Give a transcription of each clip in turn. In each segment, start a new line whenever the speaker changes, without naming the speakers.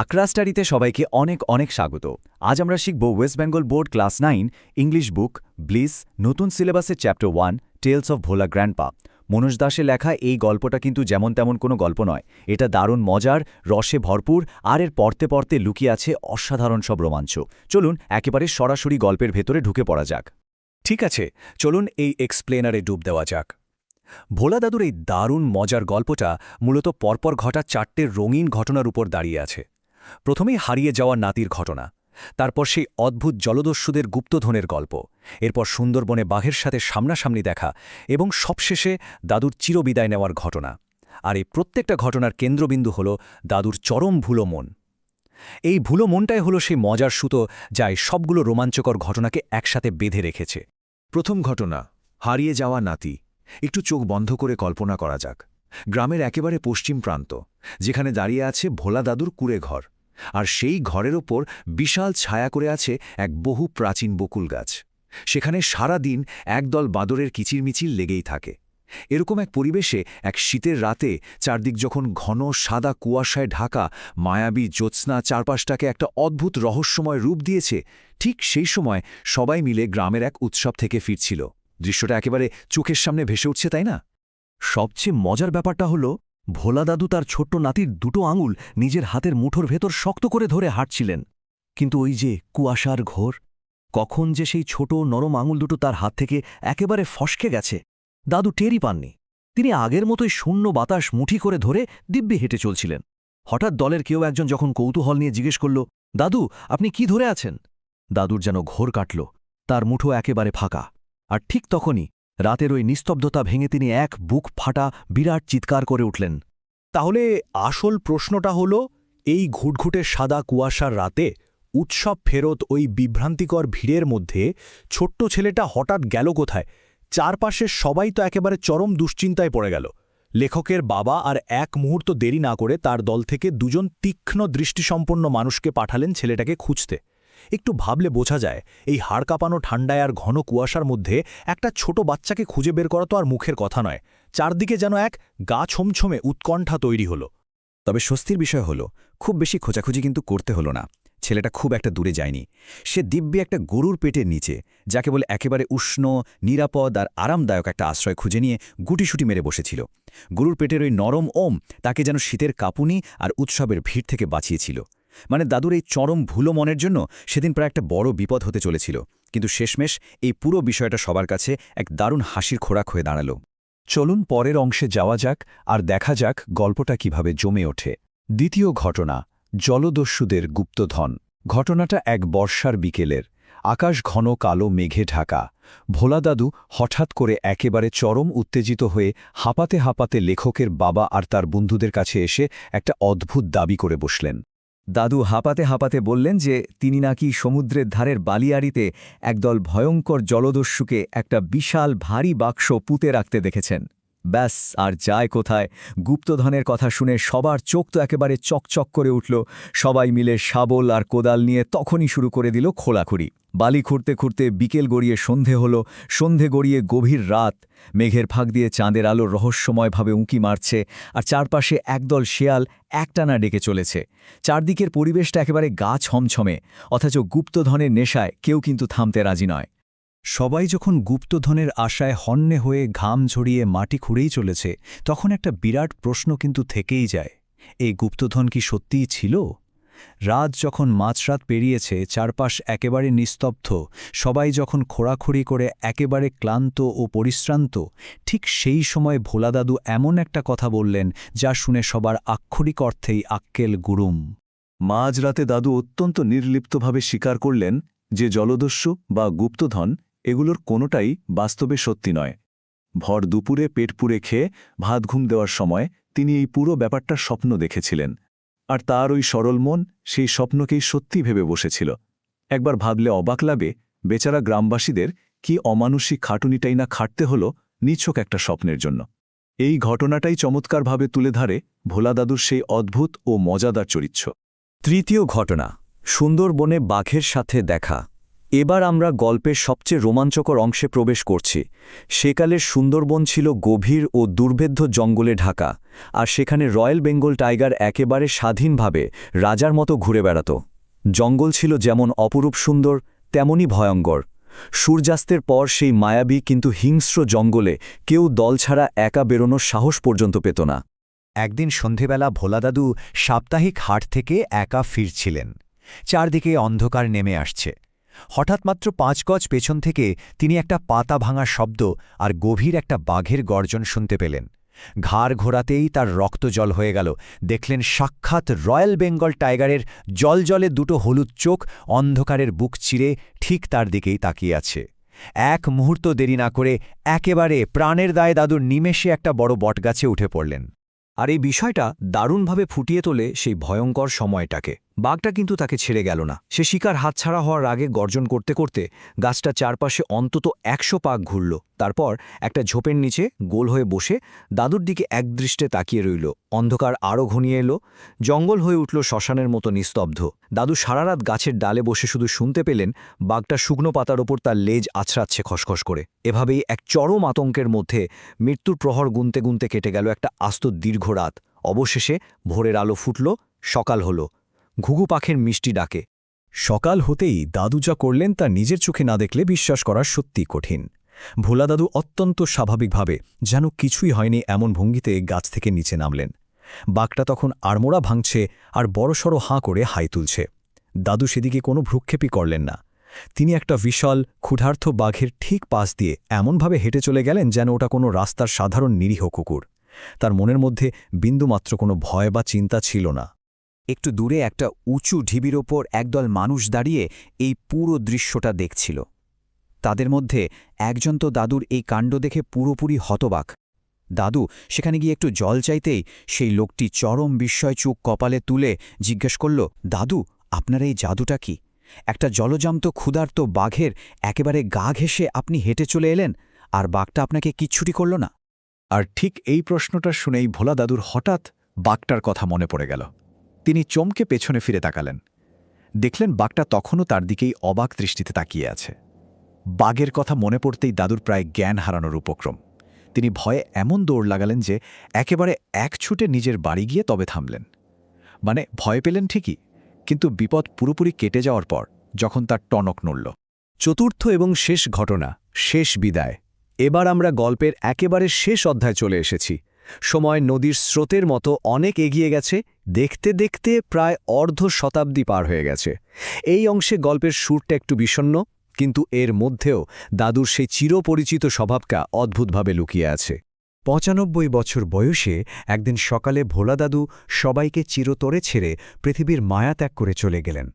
আকরা স্টাডিতে সবাইকে অনেক অনেক স্বাগত। আজ আমরা শিখব West Bengal board class 9 English book Bliss নতুন সিলেবাসের chapter 1 Tales of Bhola Grandpa. Manoj দাসের লেখা এই গল্পটা কিন্তু যেমন তেমন কোনো গল্প নয়। এটা দারুণ মজার, রসে ভরপুর, আর এর পড়তে পড়তে লুকিয়ে আছে অসাধারণ সব রোমাঞ্চ। চলুন একেবারে সরাসরি গল্পের ভেতরে ঢুকে পড়া যাক।
ঠিক আছে, চলুন এই এক্সপ্লেনারে ডুব দেওয়া যাক। ভোলা দাদুর এই দারুণ মজার গল্পটা মূলত পরপর ঘটা 4টে রঙিন ঘটনার উপর দাঁড়িয়ে আছে। প্রথমেই হারিয়ে যাওয়া নাতির ঘটনা, তারপর সেই অদ্ভুত জলদস্যুদের গুপ্তধনের গল্প, এরপর সুন্দরবনে বাঘের সাথে সামনাসামনি দেখা এবং সবশেষে দাদুর চিরবিদায় নেওয়ার ঘটনা। আর এই প্রত্যেকটা ঘটনার কেন্দ্রবিন্দু হল দাদুর চরম ভুলো মন। এই ভুলো মনটাই হলো সেই মজার সুতো যা এই সবগুলো রোমাঞ্চকর ঘটনাকে একসাথে বেঁধে রেখেছে।
প্রথম ঘটনা, হারিয়ে যাওয়া নাতি। একটু চোখ বন্ধ করে কল্পনা করা যাক। গ্রামের একেবারে পশ্চিম প্রান্ত, যেখানে দাঁড়িয়ে আছে ভোলা দাদুর কুঁড়ে ঘর, আর সেই ঘরের ওপর বিশাল ছায়া করে আছে এক বহু প্রাচীন বকুল গাছ। সেখানে সারা দিন একদল বাঁদরের কিচিরমিচির লেগেই থাকে। এরকম এক পরিবেশে এক শীতের রাতে চারদিক যখন ঘন সাদা কুয়াশায় ঢাকা, মায়াবী জ্যোৎস্না চারপাশটাকে একটা অদ্ভুত রহস্যময় রূপ দিয়েছে, ঠিক সেই সময় সবাই মিলে গ্রামের এক উৎসব থেকে ফিরছিল। দৃশ্যটা একেবারে চোখের সামনে ভেসে উঠছে, তাই না?
সবচেয়ে মজার ব্যাপারটা হলো ভোলা দাদু তার ছোট্ট নাতির দুটো আঙুল নিজের হাতের মুঠোর ভেতর শক্ত করে ধরে হাঁটছিলেন। কিন্তু ওই যে কুয়াশার ঘোর, কখন যে সেই ছোট নরম আঙুল দুটো তার হাত থেকে একেবারে ফসকে গেছে, দাদু টেরই পাননি। তিনি আগের মতোই শূন্য বাতাস মুঠি করে ধরে দিব্যি হেঁটে চলছিলেন। হঠাৎ দলের কেউ একজন যখন কৌতূহল নিয়ে জিজ্ঞেস করল, দাদু আপনি কি ধরে আছেন? দাদুর যেন ঘোর কাটল, তার মুঠো একেবারে ফাঁকা। আর ঠিক তখনই রাতের ওই নিস্তব্ধতা ভেঙে তিনি এক বুক ফাটা বিরাট চিৎকার করে উঠলেন। তাহলে আসল প্রশ্নটা হল, এই ঘুটঘুটে সাদা কুয়াশার রাতে উৎসব ফেরত ওই বিভ্রান্তিকর ভিড়ের মধ্যে ছোট্ট ছেলেটা হঠাৎ গেল কোথায়? চারপাশের সবাই তো একেবারে চরম দুশ্চিন্তায় পড়ে গেল। লেখকের বাবা আর এক মুহূর্ত দেরি না করে তার দল থেকে দুজন তীক্ষ্ণ দৃষ্টিসম্পন্ন মানুষকে পাঠালেন ছেলেটাকে খুঁজতে। একটু ভাবলে বোঝা যায়, এই হাড় কাঁপানো ঠান্ডায় আর ঘন কুয়াশার মধ্যে একটা ছোট বাচ্চাকে খুঁজে বের করা তো আর মুখের কথা নয়। চারদিকে যেন এক গা ছমছমে উৎকণ্ঠা তৈরি হল।
তবে স্বস্তির বিষয় হলো, খুব বেশি খোঁজাখুঁজি কিন্তু করতে হলো না। ছেলেটা খুব একটা দূরে যায়নি। সে দিব্যি একটা গরুর পেটের নিচে, যাকে বলে একেবারে উষ্ণ, নিরাপদ আর আরামদায়ক একটা আশ্রয় খুঁজে নিয়ে গুটিসুটি মেরে বসেছিল। গরুর পেটের ওই নরম ওম তাকে যেন শীতের কাঁপুনি আর উৎসবের ভিড় থেকে বাঁচিয়েছিল। মানে দাদুর এই চরম ভুলো মনের জন্য সেদিন প্রায় একটা বড় বিপদ হতে চলেছিল, কিন্তু শেষমেশ এই পুরো বিষয়টা সবার কাছে এক দারুণ হাসির খোরাক হয়ে দাঁড়াল।
চলুন পরের অংশে যাওয়া যাক আর দেখা যাক গল্পটা কিভাবে জমে ওঠে। দ্বিতীয় ঘটনা, জলদস্যুদের গুপ্তধন। ঘটনাটা এক বর্ষার বিকেলের। আকাশ ঘন কালো মেঘে ঢাকা। ভোলা দাদু হঠাৎ করে একেবারে চরম উত্তেজিত হয়ে হাঁপাতে হাঁপাতে লেখকের বাবা আর তার বন্ধুদের কাছে এসে একটা অদ্ভুত দাবি করে বসলেন।
দাদু হাঁপাতে হাঁপাতে বললেন যে তিনি নাকি সমুদ্রের ধারের বালিয়াড়িতে একদল ভয়ঙ্কর জলদস্যুকে একটা বিশাল ভারী বাক্স পুঁতে রাখতে দেখেছেন। ব্যাস, আর যায় কোথায়! গুপ্তধনের কথা শুনে সবার চোখ তো একেবারে চকচক করে উঠল। সবাই মিলে শাবল আর কোদাল নিয়ে তখনই শুরু করে দিল খোলাখুড়ি। বালি খুঁড়তে খুঁড়তে বিকেল গড়িয়ে সন্ধে হলো, সন্ধে গড়িয়ে গভীর রাত। মেঘের ফাঁক দিয়ে চাঁদের আলো রহস্যময়ভাবে উঁকি মারছে, আর চারপাশে একদল শেয়াল একটানা ডেকে চলেছে। চারদিকের পরিবেশটা একেবারে গা ছমছমে, অথচ গুপ্তধনের নেশায় কেউ কিন্তু থামতে রাজি নয়।
সবাই যখন গুপ্তধনের আশায় হন্যে হয়ে ঘাম ঝরিয়ে মাটি খুঁড়েই চলেছে, তখন একটা বিরাট প্রশ্ন কিন্তু থেকেই যায়, এই গুপ্তধন কি সত্যিই ছিল? রাত যখন মাঝরাত পেরিয়েছে, চারপাশ একেবারে নিস্তব্ধ, সবাই যখন খোঁড়াখুড়ি করে একেবারে ক্লান্ত ও পরিশ্রান্ত, ঠিক সেই সময় ভোলা দাদু এমন একটা কথা বললেন যা শুনে সবার আক্ষরিক অর্থেই আক্কেল গুরুম।
মাঝরাতে দাদু অত্যন্ত নির্লিপ্তভাবে স্বীকার করলেন যে জলদস্যু বা গুপ্তধন এগুলোর কোনোটাই বাস্তবে সত্যি নয়। ভর দুপুরে পেট পুড়ে খেয়ে ভাত ঘুম দেওয়ার সময় তিনি এই পুরো ব্যাপারটার স্বপ্ন দেখেছিলেন, আর তার ওই সরল মন সেই স্বপ্নকেই সত্যি ভেবে বসেছিল। একবার ভাবলে অবাক লাগে, বেচারা গ্রামবাসীদের কি অমানুষিক খাটুনিটাই না খাটতে হলো নিছক একটা স্বপ্নের জন্য। এই ঘটনাটাই চমৎকারভাবে তুলে ধরে ভোলা দাদুর সেই অদ্ভুত ও মজাদার চরিত্র।
তৃতীয় ঘটনা, সুন্দরবনে বাঘের সাথে দেখা। এবার আমরা গল্পের সবচেয়ে রোমাঞ্চকর অংশে প্রবেশ করছি। সেকালের সুন্দরবন ছিল গভীর ও দুর্ভেদ্য জঙ্গলে ঢাকা, আর সেখানে রয়্যাল বেঙ্গল টাইগার একেবারে স্বাধীনভাবে রাজার মতো ঘুরে বেড়াত। জঙ্গল ছিল যেমন অপরূপ সুন্দর, তেমনি ভয়ঙ্কর। সূর্যাস্তের পর সেই মায়াবী কিন্তু হিংস্র জঙ্গলে কেউ দল ছাড়া একা বেরোনোর সাহস পর্যন্ত পেত না।
একদিন সন্ধেবেলা ভোলাদাদু সাপ্তাহিক হাট থেকে একা ফিরছিলেন। চারদিকে অন্ধকার নেমে আসছে। হঠাৎ মাত্র 5 গজ পেছন থেকে তিনি একটা পাতা ভাঙা শব্দ আর গভীর একটা বাঘের গর্জন শুনতে পেলেন। ঘাড় ঘোরাতেই তার রক্ত জল হয়ে গেল। দেখলেন সাক্ষাৎ রয়্যাল বেঙ্গল টাইগারের জলজলে দুটো হলুদ চোখ অন্ধকারের বুক চিরে ঠিক তার দিকেই তাকিয়ে আছে। এক মুহূর্ত দেরি না করে একেবারে প্রাণের দায়ে দাদুর নিমেষে একটা বড় বটগাছে উঠে পড়লেন।
আর এই বিষয়টা দারুণভাবে ফুটিয়ে তোলে সেই ভয়ঙ্কর সময়টাকে। বাঘটা কিন্তু তাকে ছেড়ে গেল না। সে শিকার হাতছাড়া হওয়ার আগে গর্জন করতে করতে গাছটা চারপাশে অন্তত 100 পাক ঘুরল। তারপর একটা ঝোপের নিচে গোল হয়ে বসে দাদুর দিকে একদৃষ্টে তাকিয়ে রইল। অন্ধকার আরও ঘনিয়ে এলো। জঙ্গল হয়ে উঠল শ্মশানের মতো নিস্তব্ধ। দাদু সারারাত গাছের ডালে বসে শুধু শুনতে পেলেন বাঘটা শুকনো পাতার ওপর তার লেজ আছড়াচ্ছে খসখস করে। এভাবেই এক চরম আতঙ্কের মধ্যে মৃত্যুর প্রহর গুনতে গুনতে কেটে গেল একটা আস্ত দীর্ঘ রাত। অবশেষে ভোরের আলো ফুটল, সকাল হল। ঘুঘু পাখির মিষ্টি ডাকে। সকাল হতেই দাদু যা করলেন তা নিজের চোখে না দেখলে বিশ্বাস করা সত্যি কঠিন। ভোলা দাদু অত্যন্ত স্বাভাবিকভাবে যেন কিছুই হয়নি এমন ভঙ্গিতে গাছ থেকে নিচে নামলেন। বাঘটা তখন আড়মোড়া ভাঙছে আর বড়সড় হাঁ করে হাই তুলছে। দাদু সেদিকে কোনো ভ্রুক্ষেপই করলেন না। তিনি একটা বিশাল ক্ষুধার্ত বাঘের ঠিক পাশ দিয়ে এমনভাবে হেঁটে চলে গেলেন যেন ওটা কোনো রাস্তার সাধারণ নিরীহ কুকুর। তার মনের মধ্যে বিন্দুমাত্র কোনো ভয় বা চিন্তা ছিল না।
একটু দূরে একটা উঁচু ঢিবির ওপর একদল মানুষ দাঁড়িয়ে এই পুরো দৃশ্যটা দেখছিল। তাদের মধ্যে একজন তো দাদুর এই কাণ্ড দেখে পুরোপুরি হতবাক। দাদু সেখানে গিয়ে একটু জল চাইতেই সেই লোকটি চরম বিস্ময় চোখ কপালে তুলে জিজ্ঞেস করল, দাদু, আপনার এই জাদুটা কি? একটা জলজান্ত ক্ষুধার্ত বাঘের একেবারে গা ঘেঁষে আপনি হেঁটে চলে এলেন, আর বাঘটা আপনাকে কিচ্ছুটি করল না?
আর ঠিক এই প্রশ্নটা শুনেই ভোলা দাদুর হঠাৎ বাঘটার কথা মনে পড়ে গেল। তিনি চমকে পেছনে ফিরে তাকালেন। দেখলেন বাঘটা তখনও তার দিকেই অবাক দৃষ্টিতে তাকিয়ে আছে। বাঘের কথা মনে পড়তেই দাদুর প্রায় জ্ঞান হারানোর উপক্রম। তিনি ভয়ে এমন দৌড় লাগালেন যে একেবারে এক ছুটে নিজের বাড়ি গিয়ে তবে থামলেন। মানে ভয় পেলেন ঠিকই, কিন্তু বিপদ পুরোপুরি কেটে যাওয়ার পর যখন তার টনক নড়ল।
চতুর্থ এবং শেষ ঘটনা, শেষ বিদায়। এবার আমরা গল্পের একেবারে শেষ অধ্যায় চলে এসেছি। সময় নদীর স্রোতের মতো অনেক এগিয়ে গেছে। দেখতে দেখতে প্রায় অর্ধ শতাব্দী পার হয়ে গেছে। এই অংশে গল্পের সুরটা একটু বিষণ্ণ, কিন্তু এর মধ্যেও দাদুর সেই চিরপরিচিত স্বভাবটা অদ্ভুতভাবে লুকিয়ে আছে।
95 বছর বয়সে একদিন সকালে ভোলা দাদু সবাইকে চিরতরে ছেড়ে পৃথিবীর মায়া ত্যাগ করে চলে গেলেন।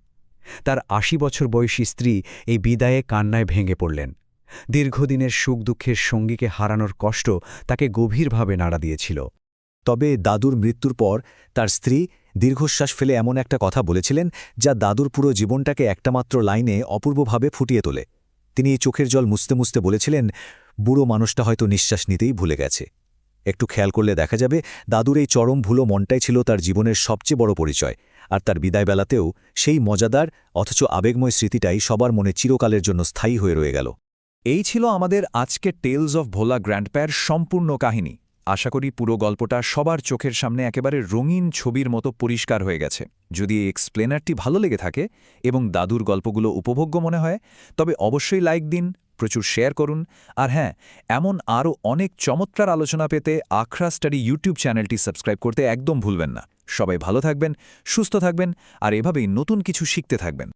তার 80 বছর বয়সী স্ত্রী এই বিদায়ে কান্নায় ভেঙে পড়লেন। দীর্ঘদিনের সুখ দুঃখের সঙ্গীকে হারানোর কষ্ট তাকে গভীরভাবে নাড়া দিয়েছিল।
তবে দাদুর মৃত্যুর পর তার স্ত্রী দীর্ঘশ্বাস ফেলে এমন একটা কথা বলেছিলেন যা দাদুর পুরো জীবনটাকে একটামাত্র লাইনে অপূর্বভাবে ফুটিয়ে তোলে। তিনি এই চোখের জল মুছতে মুছতে বলেছিলেন, বুড়ো মানুষটা হয়তো নিঃশ্বাস নিতেই ভুলে গেছে। একটু খেয়াল করলে দেখা যাবে দাদুর এই চরম ভুলো মনটাই ছিল তার জীবনের সবচেয়ে বড় পরিচয়। আর তার বিদায়বেলাতেও সেই মজাদার অথচ আবেগময় স্মৃতিটাই সবার মনে চিরকালের জন্য স্থায়ী হয়ে রয়ে গেল।
এই ছিল আমাদের আজকের টেলস অফ ভোলা গ্র্যান্ডপ্যার সম্পূর্ণ কাহিনী। আশা করি পুরো গল্পটা সবার চোখের সামনে একেবারে রঙিন ছবির মতো পরিষ্কার হয়ে গেছে। যদি এই এক্সপ্লেনারটি ভালো লেগে থাকে এবং দাদুর গল্পগুলো উপভোগ্য মনে হয়, তবে অবশ্যই লাইক দিন, প্রচুর শেয়ার করুন। আর হ্যাঁ, এমন আরও অনেক চমৎকার আলোচনা পেতে আখড়া স্টাডি ইউটিউব চ্যানেলটি সাবস্ক্রাইব করতে একদম ভুলবেন না। সবাই ভালো থাকবেন, সুস্থ থাকবেন, আর এভাবেই নতুন কিছু শিখতে থাকবেন।